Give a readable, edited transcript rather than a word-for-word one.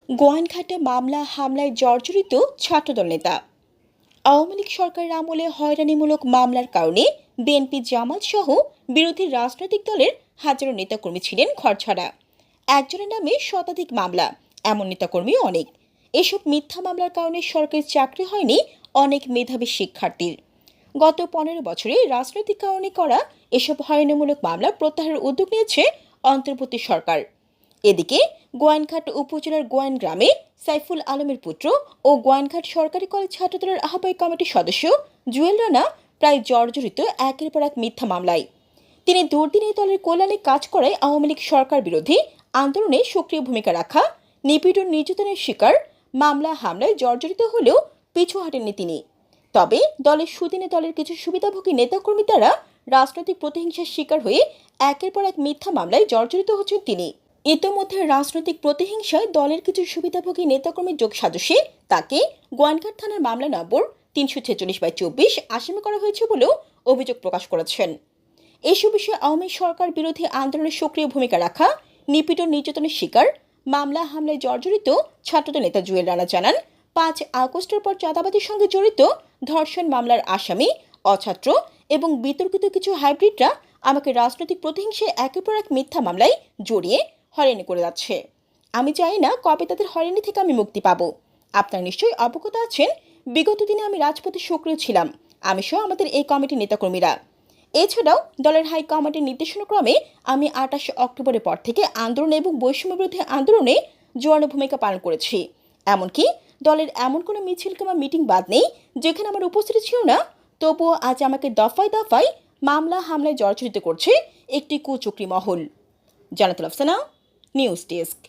গোয়াইনঘাটে মামলা হামলায় জর্জরিত ছাত্রদল নেতা। আওয়ামী লীগ সরকারের আমলে হয়রানিমূলক মামলার কারণে বিএনপি জামাত সহ বিরোধী রাজনৈতিক দলের হাজারো নেতাকর্মী ছিলেন ঘরছাড়া। একজনের নামে শতাধিক মামলা, এমন নেতাকর্মীও অনেক। এসব মিথ্যা মামলার কারণে সরকারি চাকরি হয়নি অনেক মেধাবী শিক্ষার্থীর। গত 15 বছরে রাজনৈতিক কারণে করা এসব হয়রানিমূলক মামলা প্রত্যাহারের উদ্যোগ নিয়েছে অন্তর্বর্তী সরকার। এদিকে গোয়াইনঘাট উপজেলার গোয়াইন গ্রামে সাইফুল আলমের পুত্র ও গোয়াইনঘাট সরকারি কলেজ ছাত্রদলের আহ্বায়ক কমিটির সদস্য জুয়েল রানা প্রায় জর্জরিত একের পর এক মিথ্যা মামলায়। তিনি দুর্দিন এই দলের কল্যাণে কাজ করায় আওয়ামী লীগ সরকার বিরোধী আন্দোলনে সক্রিয় ভূমিকা রাখা, নিপীড়ন নির্যাতনের শিকার, মামলা হামলায় জর্জরিত হলেও পিছু হাঁটেননি তিনি। তবে দলের সুদিনে দলের কিছু সুবিধাভোগী নেতাকর্মী দ্বারা রাজনৈতিক প্রতিহিংসার শিকার হয়ে একের পর এক মিথ্যা মামলায় জর্জরিত হচ্ছেন তিনি। ইতোমধ্যে রাজনৈতিক প্রতিহিংসায় দলের কিছু সুবিধাভোগী নেতাকর্মীর যোগ সাজসে তাকে গোয়াইনঘাট থানার মামলা নম্বর 346/24 আসামি করা হয়েছে বলেও অভিযোগ প্রকাশ করেছেন। এসব বিষয়ে আওয়ামী সরকার বিরোধী আন্দোলনে সক্রিয় ভূমিকা রাখা, নিপীড়ন নির্যাতনের শিকার, মামলা হামলায় জর্জরিত ছাত্রদল নেতা জুয়েল রানা জানান, 5 আগস্টের পর চাঁদাবাজির সঙ্গে জড়িত ধর্ষণ মামলার আসামি, অছাত্র এবং বিতর্কিত কিছু হাইব্রিডরা আমাকে রাজনৈতিক প্রতিহিংসায় একের পর এক মিথ্যা মামলায় জড়িয়ে হয়রানি করে যাচ্ছে। আমি চাই না কবে তাদের হয়রানি থেকে আমি মুক্তি পাব। আপনারা নিশ্চয়ই অবগত আছেন, বিগত দিনে আমি রাজপথে সক্রিয় ছিলাম, আমি সহ আমাদের এই কমিটির নেতাকর্মীরা। এছাড়াও দলের হাইকমান্ডের নির্দেশনাক্রমে আমি 28 অক্টোবরের পর থেকে আন্দোলন এবং বৈষম্য বিরোধী আন্দোলনে জোরালো ভূমিকা পালন করেছি। এমনকি দলের এমন কোনো মিছিল কিংবা মিটিং বাদ নেই যেখানে আমার উপস্থিতি ছিল না। তবুও আজ আমাকে দফায় দফায় মামলা হামলায় জর্জরিত করছে একটি কুচক্রী মহল। Jannatul Afsana, news desk.